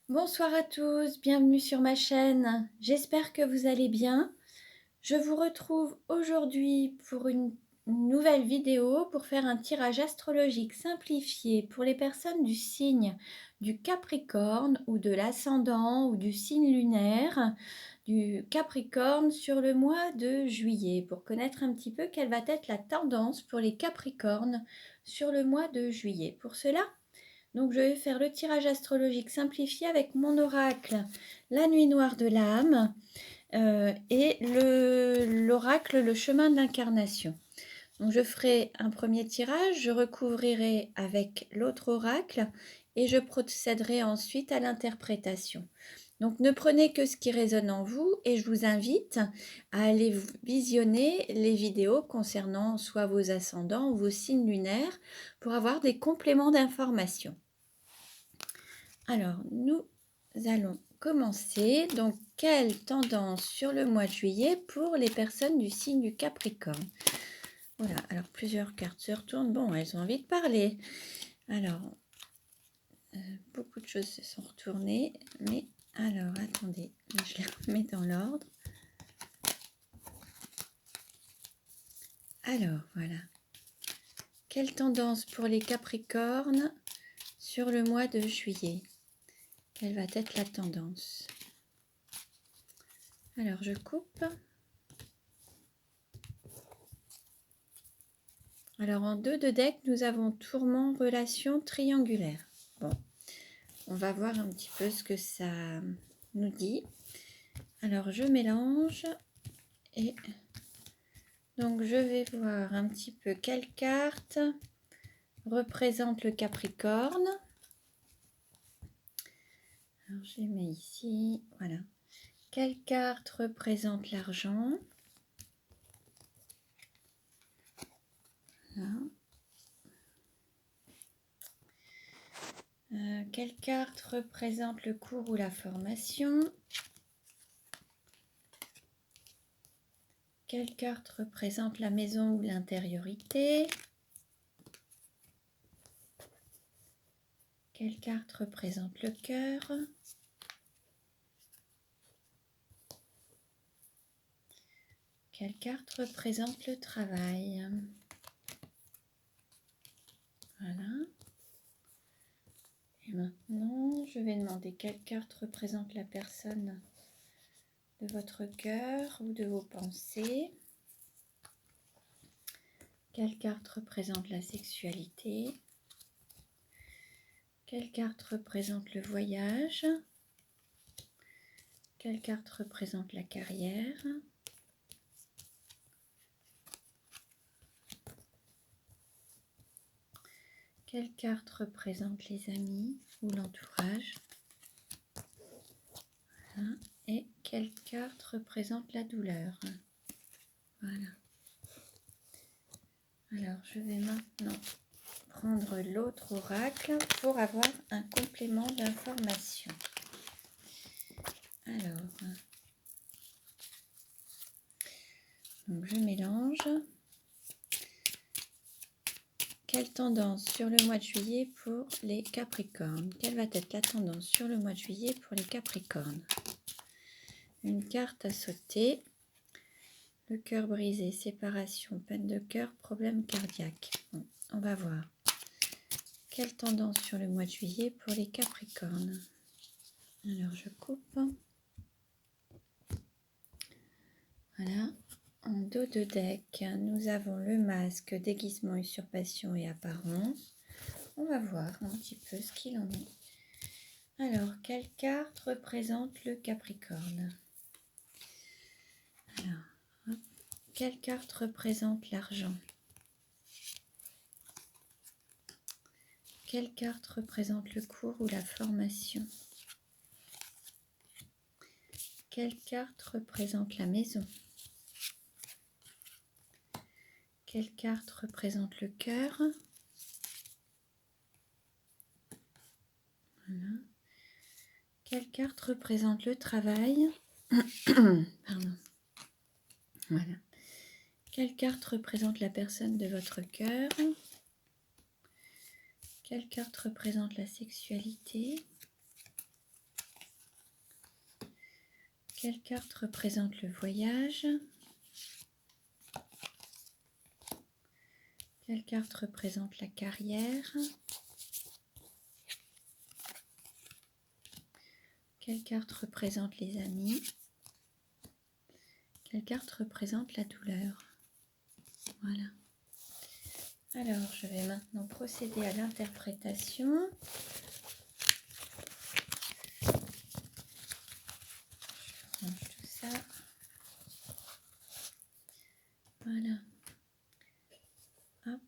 Bonsoir à tous, bienvenue sur ma chaîne. J'espère que vous allez bien. Je vous retrouve aujourd'hui pour une nouvelle vidéo pour faire un tirage astrologique simplifié pour les personnes du signe du Capricorne ou de l'ascendant ou du signe lunaire du Capricorne sur le mois de juillet pour connaître un petit peu quelle va être la tendance pour les Capricornes sur le mois de juillet. Pour cela, donc, je vais faire le tirage astrologique simplifié avec mon oracle, la nuit noire de l'âme, et l'oracle, le chemin de l'incarnation. Donc, je ferai un premier tirage, je recouvrirai avec l'autre oracle et je procéderai ensuite à l'interprétation. Donc, ne prenez que ce qui résonne en vous et je vous invite à aller visionner les vidéos concernant soit vos ascendants ou vos signes lunaires pour avoir des compléments d'information. Alors, nous allons commencer. Donc, quelle tendance sur le mois de juillet pour les personnes du signe du Capricorne? Voilà, alors plusieurs cartes se retournent. Bon, elles ont envie de parler. Alors, beaucoup de choses se sont retournées. Mais alors, attendez, là, je les remets dans l'ordre. Alors, voilà. Quelle tendance pour les Capricornes sur le mois de juillet? Quelle va être la tendance? Alors, je coupe. Alors, en deux de deck, nous avons tourment, relation, triangulaire. Bon, on va voir un petit peu ce que ça nous dit. Alors, je mélange et donc je vais voir un petit peu quelle carte représente le Capricorne. Alors, je les mets ici, voilà. Quelle carte représente l'argent? Voilà. Quelle carte représente le cours ou la formation? Quelle carte représente la maison ou l'intériorité? Quelle carte représente le cœur? Quelle carte représente le travail? Voilà. Et maintenant, je vais demander quelle carte représente la personne de votre cœur ou de vos pensées. Quelle carte représente la sexualité? Quelle carte représente le voyage? Quelle carte représente la carrière? Quelle carte représente les amis ou l'entourage? Voilà. Et quelle carte représente la douleur? Voilà. Alors, je vais maintenant prendre l'autre oracle pour avoir un complément d'information. Alors, donc je mélange. Quelle tendance sur le mois de juillet pour les Capricornes? Quelle va être la tendance sur le mois de juillet pour les Capricornes? Une carte à sauter. Le cœur brisé, séparation, peine de cœur, problème cardiaque. Bon, on va voir. Quelle tendance sur le mois de juillet pour les Capricornes? Alors, je coupe. Voilà. En dos de deck, nous avons le masque, déguisement, usurpation et apparence. On va voir un petit peu ce qu'il en est. Alors, quelle carte représente le Capricorne? Alors, quelle carte représente l'argent? Quelle carte représente le cours ou la formation? Quelle carte représente la maison? Quelle carte représente le cœur? Voilà. Quelle carte représente le travail? Pardon. Voilà. Quelle carte représente la personne de votre cœur? Quelle carte représente la sexualité? Quelle carte représente le voyage? Quelle carte représente la carrière? Quelle carte représente les amis? Quelle carte représente la douleur? Voilà. Alors, je vais maintenant procéder à l'interprétation. Je range tout ça. Voilà. Hop.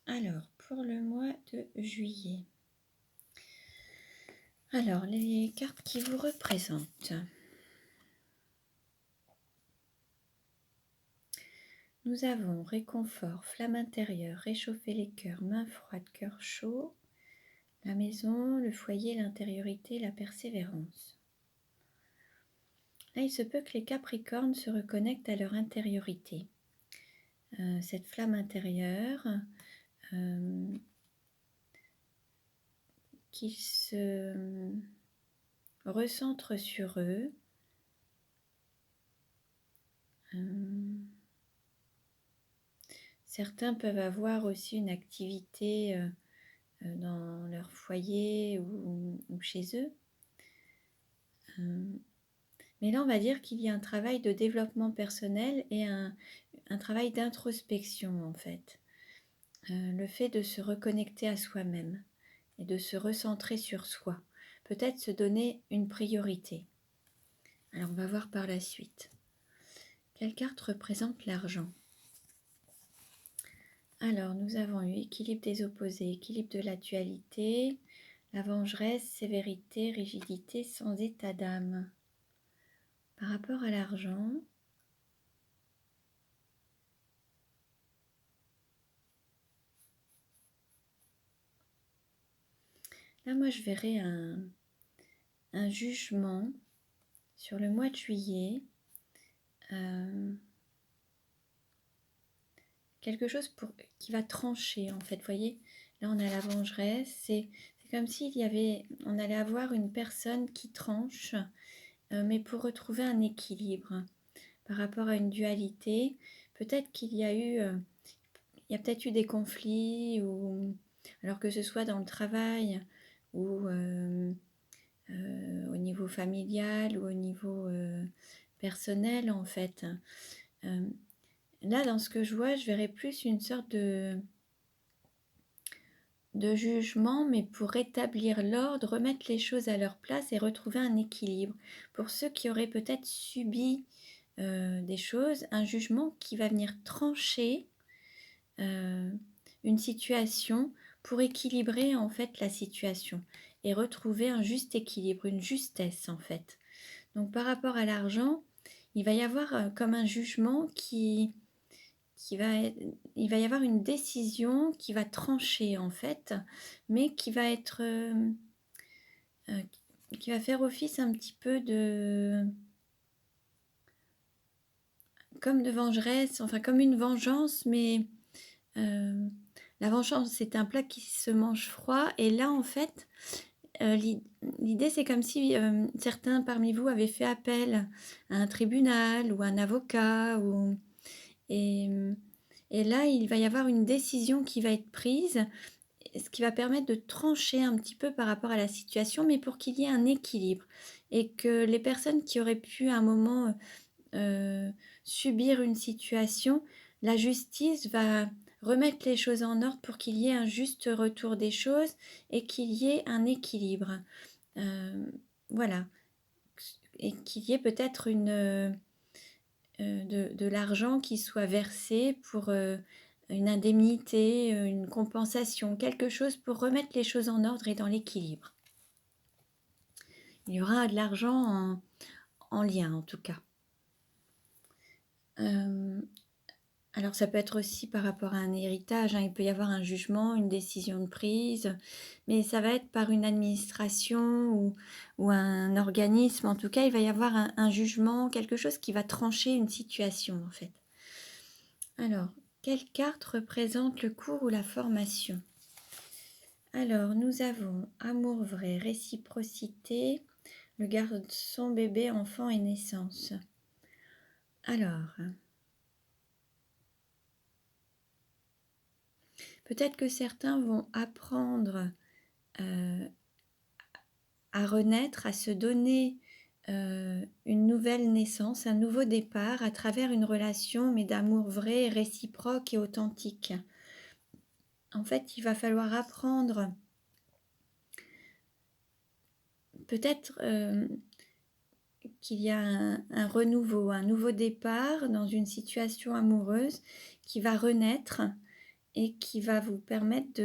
Alors, pour le mois de juillet. Alors, les cartes qui vous représentent. Nous avons réconfort, flamme intérieure, réchauffer les cœurs, main froide, cœur chaud, la maison, le foyer, l'intériorité, la persévérance. Là, il se peut que les Capricornes se reconnectent à leur intériorité. Cette flamme intérieure, qu'ils se recentrent sur eux. Certains peuvent avoir aussi une activité dans leur foyer ou chez eux. Mais là, on va dire qu'il y a un travail de développement personnel et un travail d'introspection, en fait. Le fait de se reconnecter à soi-même et de se recentrer sur soi. Peut-être se donner une priorité. Alors, on va voir par la suite. Quelle carte représente l'argent? Alors, nous avons eu équilibre des opposés, équilibre de la dualité, la vengeresse, sévérité, rigidité, sans état d'âme. Par rapport à l'argent, là, moi, je verrais un jugement sur le mois de juillet. Quelque chose qui va trancher, en fait. Vous voyez, là, on a la vengeresse. C'est comme on allait avoir une personne qui tranche, mais pour retrouver un équilibre par rapport à une dualité. Peut-être qu'il y a peut-être eu des conflits, alors que ce soit dans le travail ou au niveau familial ou au niveau personnel, en fait. Là, dans ce que je vois, je verrais plus une sorte de jugement, mais pour rétablir l'ordre, remettre les choses à leur place et retrouver un équilibre. Pour ceux qui auraient peut-être subi des choses, un jugement qui va venir trancher une situation pour équilibrer en fait la situation et retrouver un juste équilibre, une justesse en fait. Donc par rapport à l'argent, il va y avoir comme un jugement il va y avoir une décision qui va trancher en fait, mais qui va être qui va faire office un petit peu comme de vengeresse, enfin comme une vengeance, mais la vengeance c'est un plat qui se mange froid, et là en fait l'idée c'est comme si certains parmi vous avaient fait appel à un tribunal ou à un avocat et là il va y avoir une décision qui va être prise, ce qui va permettre de trancher un petit peu par rapport à la situation, mais pour qu'il y ait un équilibre et que les personnes qui auraient pu à un moment subir une situation, la justice va remettre les choses en ordre pour qu'il y ait un juste retour des choses et qu'il y ait un équilibre. Voilà. Et qu'il y ait peut-être de l'argent qui soit versé pour une indemnité, une compensation, quelque chose pour remettre les choses en ordre et dans l'équilibre. Il y aura de l'argent en lien en tout cas. Alors ça peut être aussi par rapport à un héritage, hein. Il peut y avoir un jugement, une décision de prise, mais ça va être par une administration ou un organisme. En tout cas, il va y avoir un jugement, quelque chose qui va trancher une situation en fait. Alors, quelle carte représente le cours ou la formation? Alors, nous avons amour vrai, réciprocité, le garçon, bébé, enfant et naissance. Alors, peut-être que certains vont apprendre à renaître, à se donner une nouvelle naissance, un nouveau départ à travers une relation, mais d'amour vrai, réciproque et authentique. En fait, il va falloir apprendre peut-être qu'il y a un renouveau, un nouveau départ dans une situation amoureuse qui va renaître et qui va vous permettre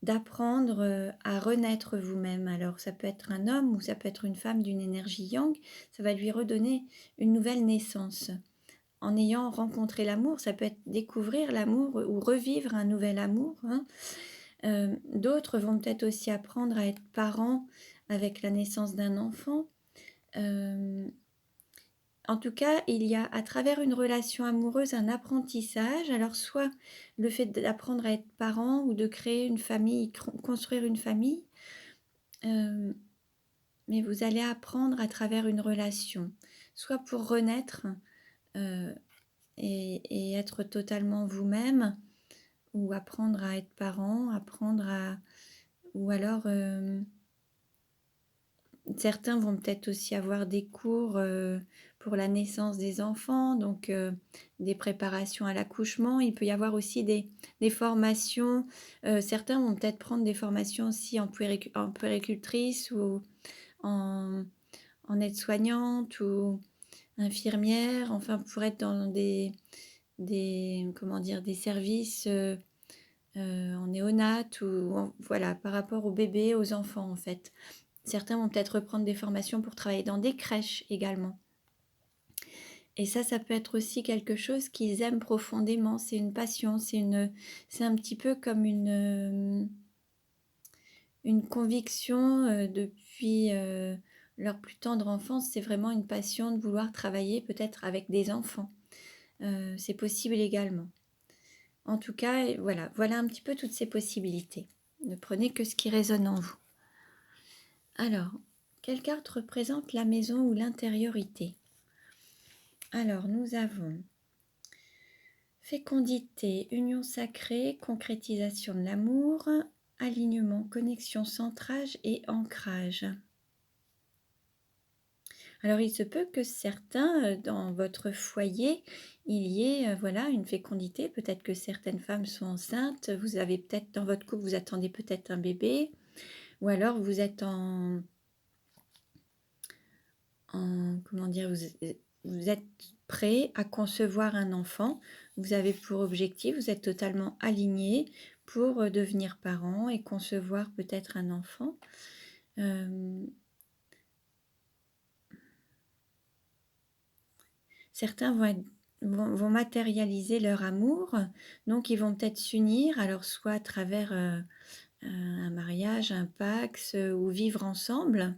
d'apprendre à renaître vous-même. Alors ça peut être un homme ou ça peut être une femme d'une énergie yang, ça va lui redonner une nouvelle naissance. En ayant rencontré l'amour, ça peut être découvrir l'amour ou revivre un nouvel amour. Hein. D'autres vont peut-être aussi apprendre à être parents avec la naissance d'un enfant. En tout cas, il y a à travers une relation amoureuse un apprentissage. Alors soit le fait d'apprendre à être parent ou de créer une famille, construire une famille, mais vous allez apprendre à travers une relation, soit pour renaître et être totalement vous-même, ou apprendre à être parent, ou alors certains vont peut-être aussi avoir des cours pour la naissance des enfants, donc des préparations à l'accouchement. Il peut y avoir aussi des formations. Certains vont peut-être prendre des formations aussi en puéricultrice ou en aide-soignante ou infirmière, enfin pour être dans comment dire, des services en néonat ou voilà, par rapport aux bébés, aux enfants en fait. Certains vont peut-être reprendre des formations pour travailler dans des crèches également. Et ça peut être aussi quelque chose qu'ils aiment profondément. C'est une passion, c'est un petit peu comme une conviction depuis leur plus tendre enfance. C'est vraiment une passion de vouloir travailler peut-être avec des enfants. C'est possible également. En tout cas, voilà un petit peu toutes ces possibilités. Ne prenez que ce qui résonne en vous. Alors, quelle carte représente la maison ou l'intériorité? Alors, nous avons fécondité, union sacrée, concrétisation de l'amour, alignement, connexion, centrage et ancrage. Alors, il se peut que certains, dans votre foyer, il y ait voilà, une fécondité. Peut-être que certaines femmes sont enceintes. Vous avez peut-être, dans votre couple, vous attendez peut-être un bébé. Ou alors, vous êtes comment dire, vous êtes prêt à concevoir un enfant. Vous avez pour objectif, vous êtes totalement aligné pour devenir parent et concevoir peut-être un enfant. Certains vont matérialiser leur amour, donc ils vont peut-être s'unir, alors soit à travers un mariage, un pax ou vivre ensemble.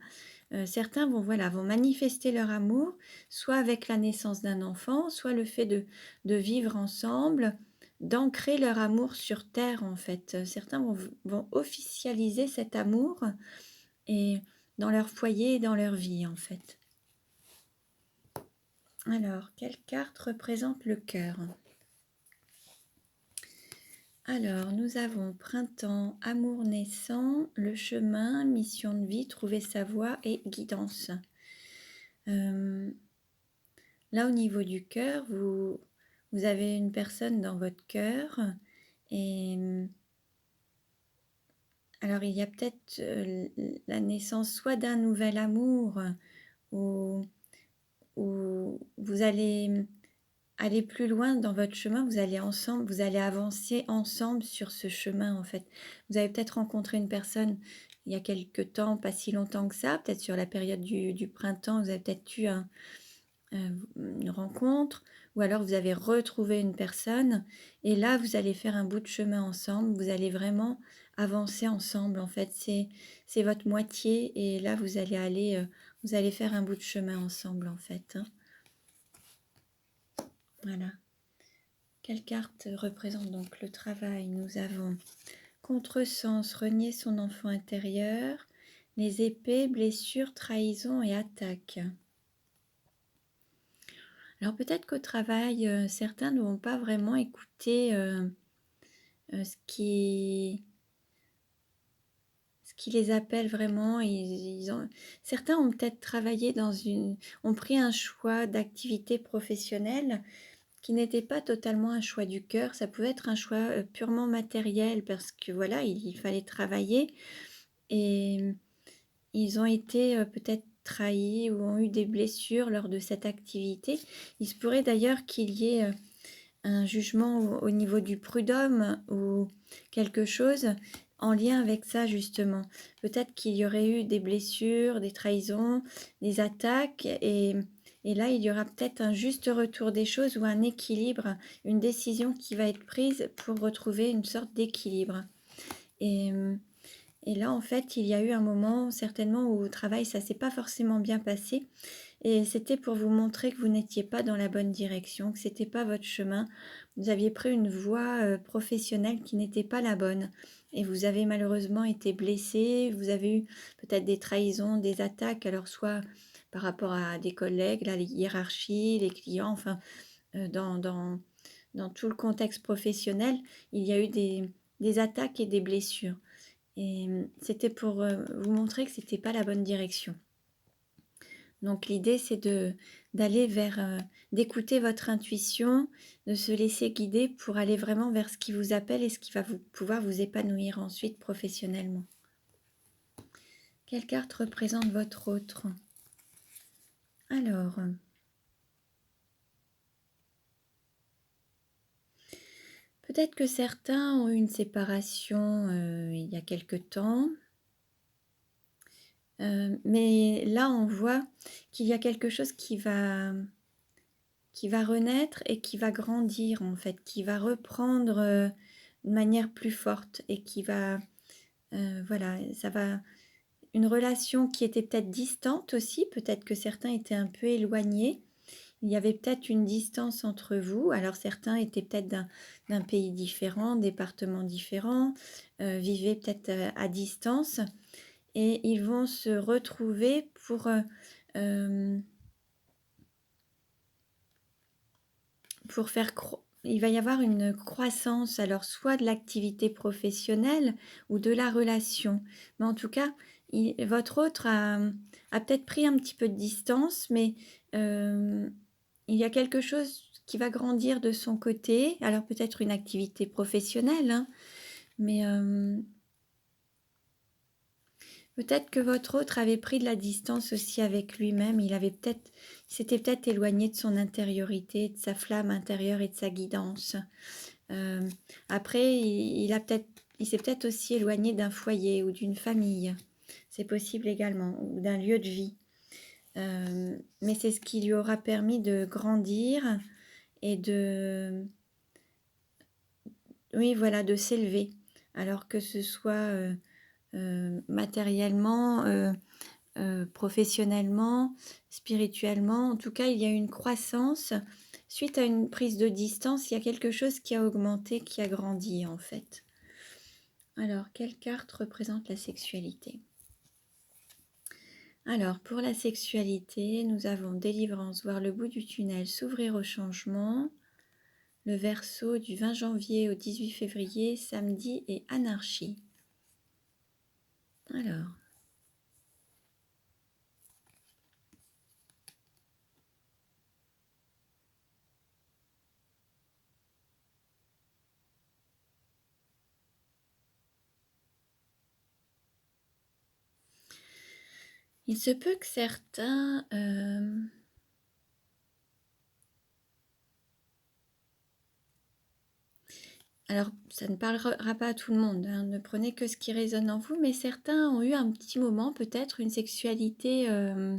Certains vont manifester leur amour, soit avec la naissance d'un enfant, soit le fait de vivre ensemble, d'ancrer leur amour sur terre en fait. Certains vont officialiser cet amour et dans leur foyer et dans leur vie en fait. Alors, quelle carte représente le cœur? Alors, nous avons printemps, amour naissant, le chemin, mission de vie, trouver sa voie et guidance. Là, au niveau du cœur, vous avez une personne dans votre cœur et alors il y a peut-être la naissance soit d'un nouvel amour ou vous allez aller plus loin dans votre chemin, vous allez avancer ensemble sur ce chemin en fait. Vous avez peut-être rencontré une personne il y a quelque temps, pas si longtemps que ça, peut-être sur la période du printemps, vous avez peut-être eu une rencontre, ou alors vous avez retrouvé une personne, et là vous allez faire un bout de chemin ensemble, vous allez vraiment avancer ensemble en fait, c'est votre moitié, et là vous allez faire un bout de chemin ensemble en fait. Hein. Voilà. Quelle carte représente donc le travail? Nous avons contresens, renier son enfant intérieur, Les épées, blessures, trahisons et attaques. Alors peut-être qu'au travail, certains ne vont pas vraiment écouter ce qui les appelle vraiment. Certains ont peut-être travaillé ont pris un choix d'activité professionnelle qui n'était pas totalement un choix du cœur. Ça pouvait être un choix purement matériel parce que voilà, il fallait travailler et ils ont été peut-être trahis ou ont eu des blessures lors de cette activité. Il se pourrait d'ailleurs qu'il y ait un jugement au niveau du prud'homme ou quelque chose en lien avec ça justement. Peut-être qu'il y aurait eu des blessures, des trahisons, des attaques et là il y aura peut-être un juste retour des choses ou un équilibre, une décision qui va être prise pour retrouver une sorte d'équilibre. Et, et là en fait il y a eu un moment certainement où au travail ça s'est pas forcément bien passé. Et c'était pour vous montrer que vous n'étiez pas dans la bonne direction, que c'était pas votre chemin. Vous aviez pris une voie professionnelle qui n'était pas la bonne. Et vous avez malheureusement été blessé, vous avez eu peut-être des trahisons, des attaques, alors soit par rapport à des collègues, la hiérarchie, les clients, enfin, dans tout le contexte professionnel, il y a eu des attaques et des blessures. Et c'était pour vous montrer que c'était pas la bonne direction. Donc l'idée, c'est d'aller vers, d'écouter votre intuition, de se laisser guider pour aller vraiment vers ce qui vous appelle et ce qui va pouvoir vous épanouir ensuite professionnellement. Quelle carte représente votre autre? Alors, peut-être que certains ont eu une séparation il y a quelque temps. Mais là, on voit qu'il y a quelque chose qui va renaître et qui va grandir en fait, qui va reprendre de manière plus forte et qui va, voilà, ça va, une relation qui était peut-être distante aussi, peut-être que certains étaient un peu éloignés, il y avait peut-être une distance entre vous, alors certains étaient peut-être d'un pays différent, département différent, vivaient peut-être à distance et ils vont se retrouver pour faire il va y avoir une croissance, alors soit de l'activité professionnelle ou de la relation. Mais en tout cas, votre autre a peut-être pris un petit peu de distance, mais il y a quelque chose qui va grandir de son côté. Alors peut-être une activité professionnelle, hein, mais peut-être que votre autre avait pris de la distance aussi avec lui-même. Il s'était peut-être éloigné de son intériorité, de sa flamme intérieure et de sa guidance. Après, il s'est peut-être aussi éloigné d'un foyer ou d'une famille. C'est possible également, ou d'un lieu de vie. Mais c'est ce qui lui aura permis de grandir et oui, voilà, de s'élever. Alors que ce soit matériellement, professionnellement, spirituellement. En tout cas, il y a une croissance. Suite à une prise de distance, il y a quelque chose qui a augmenté, qui a grandi en fait. Alors, quelle carte représente la sexualité? Alors, pour la sexualité, nous avons délivrance, voir le bout du tunnel, s'ouvrir au changement, le Verseau du 20 janvier au 18 février, samedi et anarchie. Alors, il se peut que certains alors, ça ne parlera pas à tout le monde, hein, ne prenez que ce qui résonne en vous, mais certains ont eu un petit moment, peut-être une sexualité un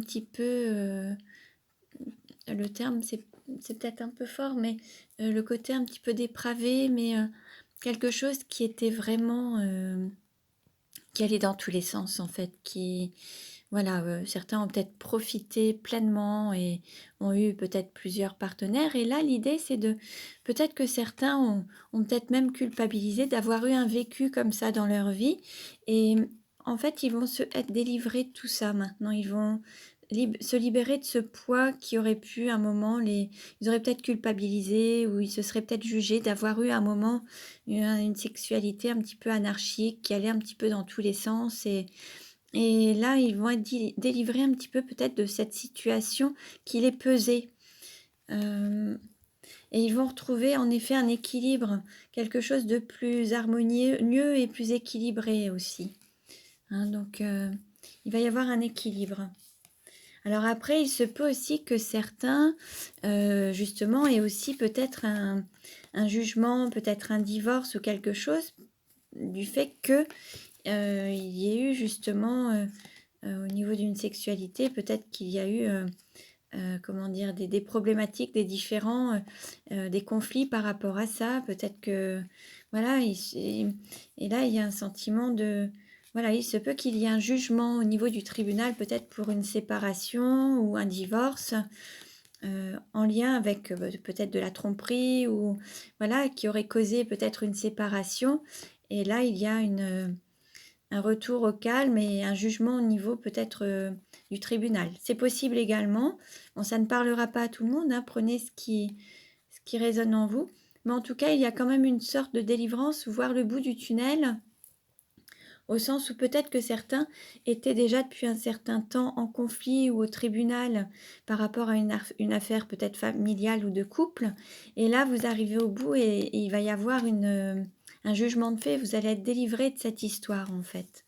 petit peu, le terme c'est peut-être un peu fort, mais le côté un petit peu dépravé, mais quelque chose qui était vraiment, qui allait dans tous les sens en fait, voilà, certains ont peut-être profité pleinement et ont eu peut-être plusieurs partenaires. Et là, l'idée, c'est peut-être que certains ont peut-être même culpabilisé d'avoir eu un vécu comme ça dans leur vie. Et en fait, ils vont être délivrés de tout ça maintenant. Ils vont se libérer de ce poids qui aurait pu, à un moment, ils auraient peut-être culpabilisé ou ils se seraient peut-être jugés d'avoir eu, à un moment, une sexualité un petit peu anarchique qui allait un petit peu dans tous les sens. Et là, ils vont être délivrés un petit peu peut-être de cette situation qui les pesait. Euh, et ils vont retrouver en effet un équilibre, quelque chose de plus harmonieux et plus équilibré aussi. Hein, donc, il va y avoir un équilibre. Alors après, il se peut aussi que certains, justement, aient aussi peut-être un jugement, peut-être un divorce ou quelque chose, du fait que il y ait eu justement, au niveau d'une sexualité, peut-être qu'il y a eu, comment dire, des problématiques, des différends, des conflits par rapport à ça. Peut-être que, voilà, et là, il y a un sentiment de... Voilà, il se peut qu'il y ait un jugement au niveau du tribunal, peut-être pour une séparation ou un divorce, en lien avec peut-être de la tromperie ou voilà, qui aurait causé peut-être une séparation. Et là, il y a un retour au calme et un jugement au niveau peut-être du tribunal. C'est possible également. Bon, ça ne parlera pas à tout le monde, hein, prenez ce qui résonne en vous. Mais en tout cas, il y a quand même une sorte de délivrance, voir le bout du tunnel, au sens où peut-être que certains étaient déjà depuis un certain temps en conflit ou au tribunal par rapport à une affaire peut-être familiale ou de couple. Et là, vous arrivez au bout et il va y avoir un jugement de fait. Vous allez être délivré de cette histoire, en fait.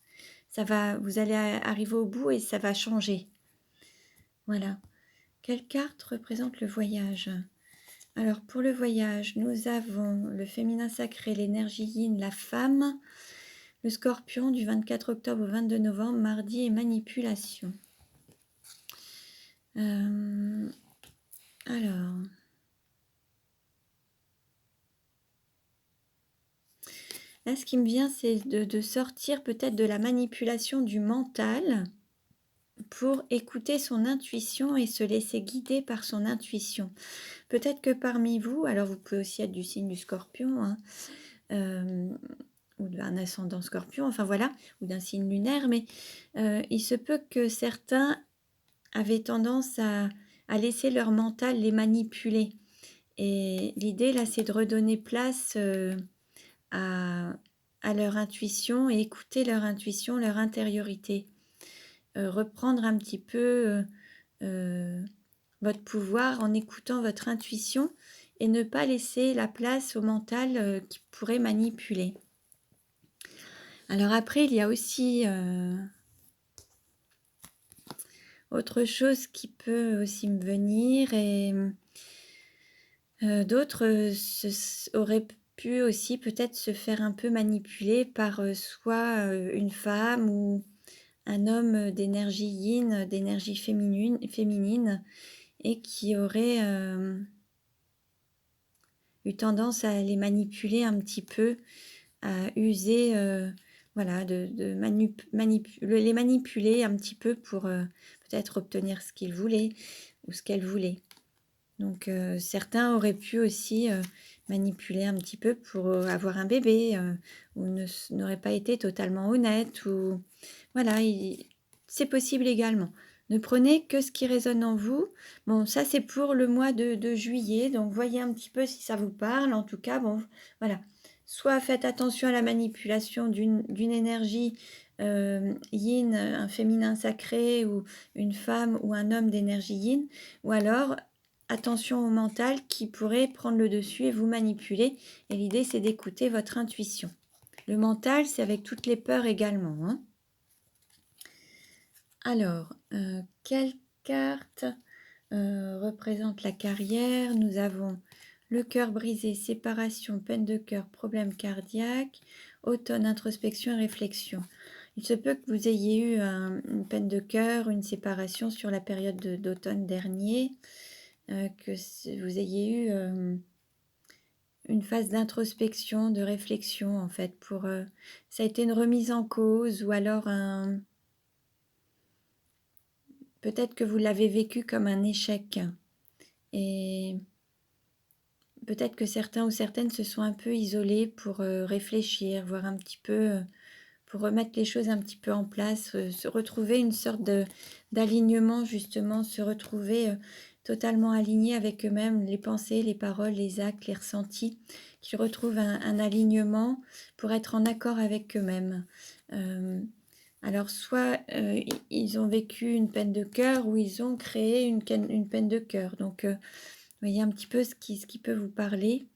Vous allez arriver au bout et ça va changer. Voilà. Quelle carte représente le voyage? Alors, pour le voyage, nous avons le féminin sacré, l'énergie yin, la femme, le scorpion du 24 octobre au 22 novembre, mardi, et manipulation. Alors, là, ce qui me vient, c'est de sortir peut-être de la manipulation du mental pour écouter son intuition et se laisser guider par son intuition. Peut-être que parmi vous, alors vous pouvez aussi être du signe du scorpion, hein, ou d'un ascendant scorpion, enfin voilà, ou d'un signe lunaire, mais il se peut que certains avaient tendance à laisser leur mental les manipuler. Et l'idée, là, c'est de redonner place à leur intuition et écouter leur intuition, leur intériorité. Reprendre un petit peu votre pouvoir en écoutant votre intuition et ne pas laisser la place au mental qui pourrait manipuler. Alors après, il y a aussi autre chose qui peut aussi me venir et d'autres auraient pu aussi peut-être se faire un peu manipuler par soit une femme ou un homme d'énergie yin, d'énergie féminine et qui aurait eu tendance à les manipuler un petit peu, à user voilà, les manipuler un petit peu pour peut-être obtenir ce qu'ils voulaient ou ce qu'elles voulaient. Donc certains auraient pu aussi manipuler un petit peu pour avoir un bébé ou n'auraient pas été totalement honnêtes. Ou... Voilà, c'est possible également. Ne prenez que ce qui résonne en vous. Bon, ça c'est pour le mois de juillet, donc voyez un petit peu si ça vous parle. En tout cas, bon, voilà. Soit faites attention à la manipulation d'une énergie yin, un féminin sacré, ou une femme ou un homme d'énergie yin, ou alors attention au mental qui pourrait prendre le dessus et vous manipuler. Et l'idée, c'est d'écouter votre intuition. Le mental, c'est avec toutes les peurs également, hein. Alors, quelle carte représente la carrière? Nous avons le cœur brisé, séparation, peine de cœur, problème cardiaque, automne, introspection et réflexion. Il se peut que vous ayez eu une peine de cœur, une séparation sur la période d'automne dernier, que vous ayez eu une phase d'introspection, de réflexion en fait. Ça a été une remise en cause ou alors peut-être que vous l'avez vécu comme un échec. Et peut-être que certains ou certaines se sont un peu isolés pour réfléchir, voir un petit peu pour remettre les choses un petit peu en place, se retrouver une sorte d'alignement justement, se retrouver totalement alignés avec eux-mêmes, les pensées, les paroles, les actes, les ressentis, qu'ils retrouvent un alignement pour être en accord avec eux-mêmes. Alors soit ils ont vécu une peine de cœur ou ils ont créé une peine de cœur. Donc voyez un petit peu ce qui peut vous parler.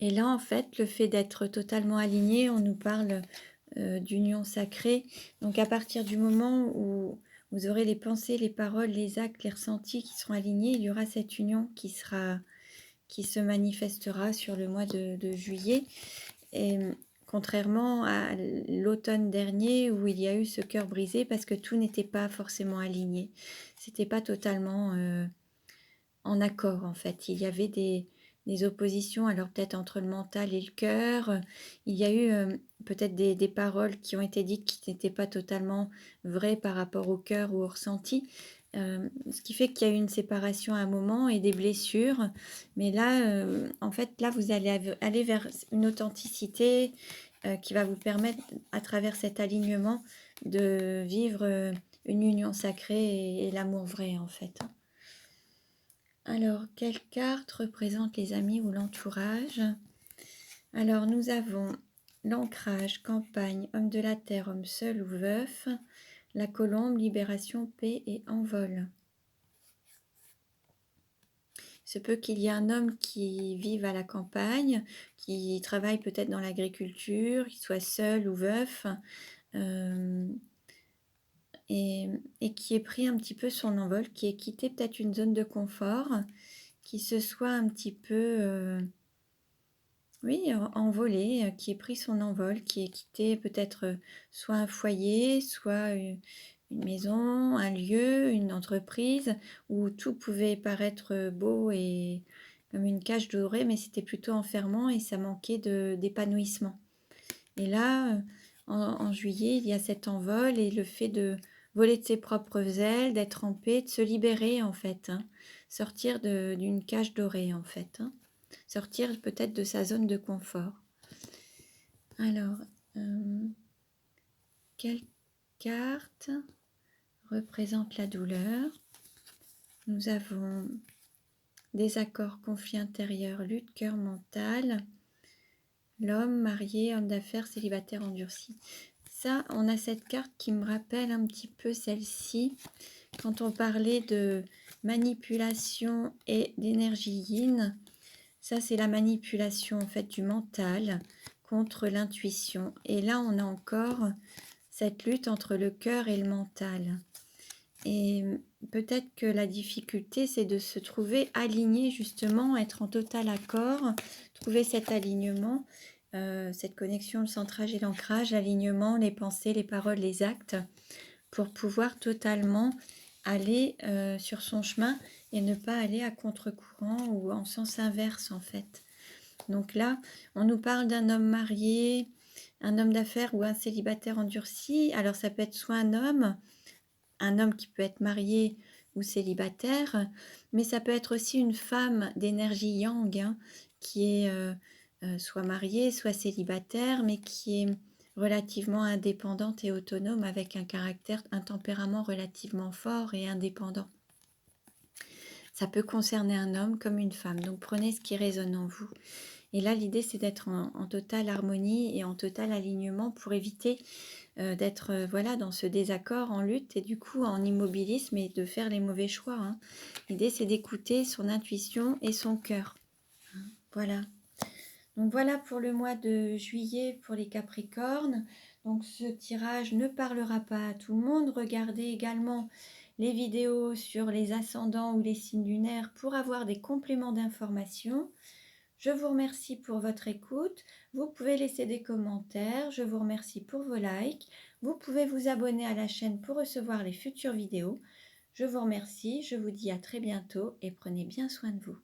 Et là, en fait, le fait d'être totalement aligné, on nous parle d'union sacrée. Donc à partir du moment où vous aurez les pensées, les paroles, les actes, les ressentis qui seront alignés, il y aura cette union qui se manifestera sur le mois de juillet. Et contrairement à l'automne dernier où il y a eu ce cœur brisé parce que tout n'était pas forcément aligné. C'était pas totalement en accord en fait. Il y avait des oppositions, alors peut-être entre le mental et le cœur. Il y a eu peut-être des paroles qui ont été dites qui n'étaient pas totalement vraies par rapport au cœur ou au ressenti. Ce qui fait qu'il y a eu une séparation à un moment et des blessures. Mais là, en fait, là, vous allez aller vers une authenticité qui va vous permettre, à travers cet alignement, de vivre une union sacrée et l'amour vrai, en fait. Alors, quelle carte représente les amis ou l'entourage? Alors, nous avons l'ancrage, campagne, homme de la terre, homme seul ou veuf, la colombe, libération, paix et envol. Il se peut qu'il y ait un homme qui vive à la campagne, qui travaille peut-être dans l'agriculture, qui soit seul ou veuf, et qui ait pris un petit peu son envol, qui ait quitté peut-être une zone de confort, qui se soit un petit peu, envolé, qui ait pris son envol, qui ait quitté peut-être soit un foyer, soit une maison, un lieu, une entreprise, où tout pouvait paraître beau et comme une cage dorée, mais c'était plutôt enfermant et ça manquait d'épanouissement. Et là, en juillet, il y a cet envol et le fait de voler de ses propres ailes, d'être en paix, de se libérer en fait, hein, sortir d'une cage dorée en fait, hein, sortir peut-être de sa zone de confort. Alors, quelle carte représente la douleur? Nous avons désaccord, conflit intérieur, lutte, cœur, mental, l'homme, marié, homme d'affaires, célibataire, endurci. Ça, on a cette carte qui me rappelle un petit peu celle-ci, quand on parlait de manipulation et d'énergie yin. Ça, c'est la manipulation en fait du mental contre l'intuition. Et là, on a encore cette lutte entre le cœur et le mental. Et peut-être que la difficulté, c'est de se trouver aligné justement, être en total accord, trouver cet alignement, cette connexion, le centrage et l'ancrage, l'alignement, les pensées, les paroles, les actes, pour pouvoir totalement aller sur son chemin et ne pas aller à contre-courant ou en sens inverse en fait. Donc là, on nous parle d'un homme marié, un homme d'affaires ou un célibataire endurci. Alors ça peut être soit un homme qui peut être marié ou célibataire, mais ça peut être aussi une femme d'énergie yang, hein, qui est soit mariée, soit célibataire, mais qui est relativement indépendante et autonome avec un tempérament relativement fort et indépendant. Ça peut concerner un homme comme une femme, donc prenez ce qui résonne en vous. Et là, l'idée, c'est d'être en totale harmonie et en total alignement pour éviter d'être voilà, dans ce désaccord, en lutte et du coup en immobilisme et de faire les mauvais choix, hein. L'idée, c'est d'écouter son intuition et son cœur. Voilà. Donc voilà pour le mois de juillet pour les Capricornes. Donc ce tirage ne parlera pas à tout le monde. Regardez également les vidéos sur les ascendants ou les signes lunaires pour avoir des compléments d'informations. Je vous remercie pour votre écoute. Vous pouvez laisser des commentaires. Je vous remercie pour vos likes. Vous pouvez vous abonner à la chaîne pour recevoir les futures vidéos. Je vous remercie. Je vous dis à très bientôt et prenez bien soin de vous.